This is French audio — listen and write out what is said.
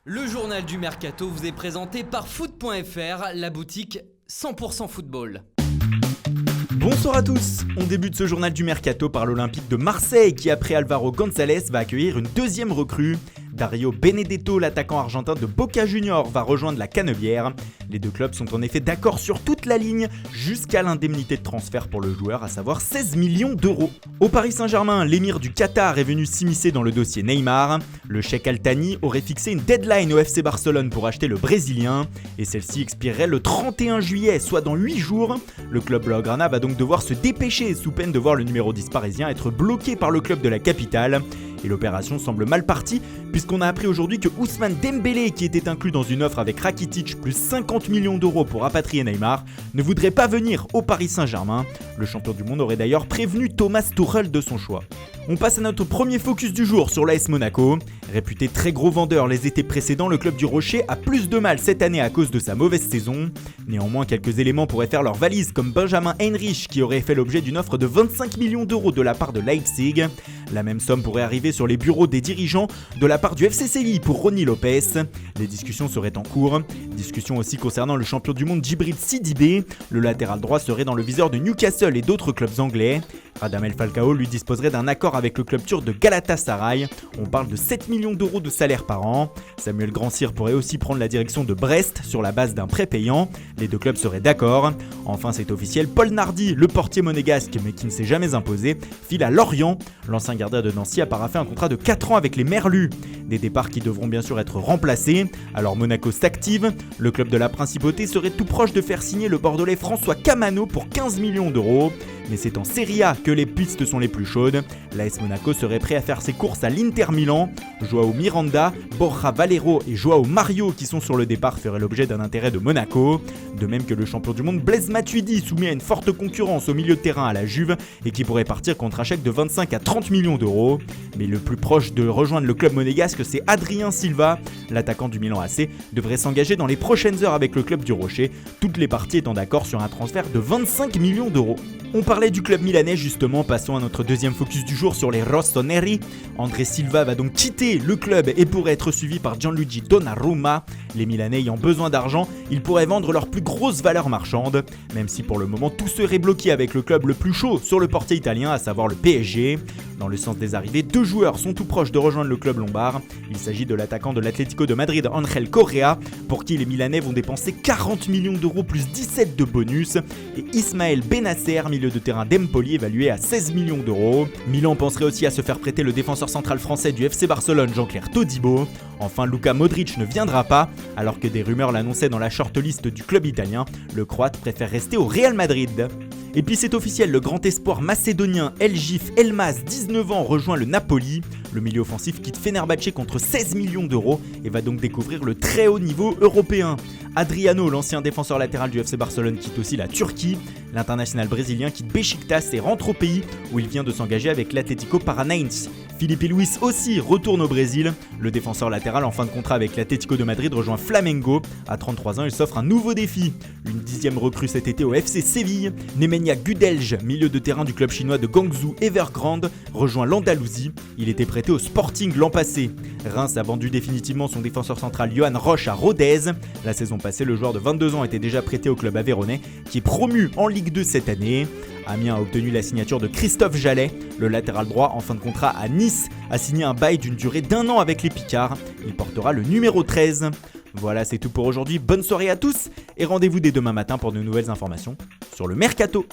Le journal du Mercato vous est présenté par foot.fr, la boutique 100% football. Bonsoir à tous, on débute ce journal du Mercato par l'Olympique de Marseille qui après Álvaro González va accueillir une deuxième recrue. Dario Benedetto, l'attaquant argentin de Boca Juniors, va rejoindre la Canebière. Les deux clubs sont en effet d'accord sur toute la ligne jusqu'à l'indemnité de transfert pour le joueur, à savoir 16 millions d'euros. Au Paris Saint-Germain, l'émir du Qatar est venu s'immiscer dans le dossier Neymar. Le Cheikh Al Thani aurait fixé une deadline au FC Barcelone pour acheter le Brésilien et celle-ci expirerait le 31 juillet, soit dans 8 jours. Le club blaugrana va donc devoir se dépêcher sous peine de voir le numéro 10 parisien être bloqué par le club de la capitale. Et l'opération semble mal partie puisqu'on a appris aujourd'hui que Ousmane Dembélé, qui était inclus dans une offre avec Rakitic plus 50 millions d'euros pour rapatrier Neymar, ne voudrait pas venir au Paris Saint-Germain. Le champion du monde aurait d'ailleurs prévenu Thomas Tuchel de son choix. On passe à notre premier focus du jour sur l'AS Monaco. Réputé très gros vendeur les étés précédents, le club du Rocher a plus de mal cette année à cause de sa mauvaise saison. Néanmoins, quelques éléments pourraient faire leur valise, comme Benjamin Henrich qui aurait fait l'objet d'une offre de 25 millions d'euros de la part de Leipzig. La même somme pourrait arriver sur les bureaux des dirigeants de la part du FC Séville pour Ronny Lopez. Les discussions seraient en cours. Discussions aussi concernant le champion du monde Djibril Sidibé. Le latéral droit serait dans le viseur de Newcastle et d'autres clubs anglais. Radamel Falcao lui disposerait d'un accord avec le club turc de Galatasaray. On parle de 7 millions d'euros de salaire par an. Samuel Grandsir pourrait aussi prendre la direction de Brest sur la base d'un prêt payant. Les deux clubs seraient d'accord. Enfin, c'est officiel, Paul Nardi, le portier monégasque mais qui ne s'est jamais imposé, file à Lorient. L'ancien gardien de Nancy a paraphé un contrat de 4 ans avec les Merlus. Des départs qui devront bien sûr être remplacés. Alors Monaco s'active. Le club de la Principauté serait tout proche de faire signer le Bordelais François Camano pour 15 millions d'euros. Mais c'est en Serie A que les pistes sont les plus chaudes. L'AS Monaco serait prêt à faire ses courses à l'Inter Milan. Joao Miranda, Borja Valero et Joao Mario qui sont sur le départ feraient l'objet d'un intérêt de Monaco. De même que le champion du monde Blaise Matuidi, soumis à une forte concurrence au milieu de terrain à la Juve et qui pourrait partir contre un chèque de 25 à 30 millions d'euros. Mais le plus proche de rejoindre le club monégasque, c'est Adrien Silva. L'attaquant du Milan AC devrait s'engager dans les prochaines heures avec le club du Rocher, toutes les parties étant d'accord sur un transfert de 25 millions d'euros. On parlait du club milanais justement, passons à notre deuxième focus du jour sur les rossoneri. André Silva va donc quitter le club et pourrait être suivi par Gianluigi Donnarumma. Les Milanais ayant besoin d'argent, ils pourraient vendre leur plus grosse valeur marchande, même si pour le moment tout serait bloqué avec le club le plus chaud sur le portier italien, à savoir le PSG. Dans le sens des arrivées, deux joueurs sont tout proches de rejoindre le club lombard. Il s'agit de l'attaquant de l'Atlético de Madrid, Ángel Correa, pour qui les Milanais vont dépenser 40 millions d'euros plus 17 de bonus, et Ismaël Bennacer, milieu de terrain d'Empoli, évalué à 16 millions d'euros. Milan penserait aussi à se faire prêter le défenseur central français du FC Barcelone, Jean-Claire Todibo. Enfin, Luka Modric ne viendra pas, alors que des rumeurs l'annonçaient dans la shortlist du club italien. Le Croate préfère rester au Real Madrid. Et puis c'est officiel, le grand espoir macédonien Elgif Elmas, 19 ans, rejoint le Napoli. Le milieu offensif quitte Fenerbahçe contre 16 millions d'euros et va donc découvrir le très haut niveau européen. Adriano, l'ancien défenseur latéral du FC Barcelone, quitte aussi la Turquie. L'international brésilien quitte Beşiktaş et rentre au pays où il vient de s'engager avec l'Atlético Paranaense. Filipe Luis aussi retourne au Brésil. Le défenseur latéral en fin de contrat avec l'Atlético de Madrid rejoint Flamengo. À 33 ans, il s'offre un nouveau défi. Une 10e recrue cet été au FC Séville. Nemanja Gudelj, milieu de terrain du club chinois de Guangzhou Evergrande, rejoint l'Andalousie. Il était prêté au Sporting l'an passé. Reims a vendu définitivement son défenseur central Johan Roche à Rodez. La saison passée, le joueur de 22 ans était déjà prêté au club aveyronnais, qui est promu en Ligue 2 cette année. Amiens a obtenu la signature de Christophe Jallet. Le latéral droit en fin de contrat à Nice a signé un bail d'une durée d'1 an avec les Picards. Il portera le numéro 13. Voilà, c'est tout pour aujourd'hui. Bonne soirée à tous et rendez-vous dès demain matin pour de nouvelles informations sur le Mercato.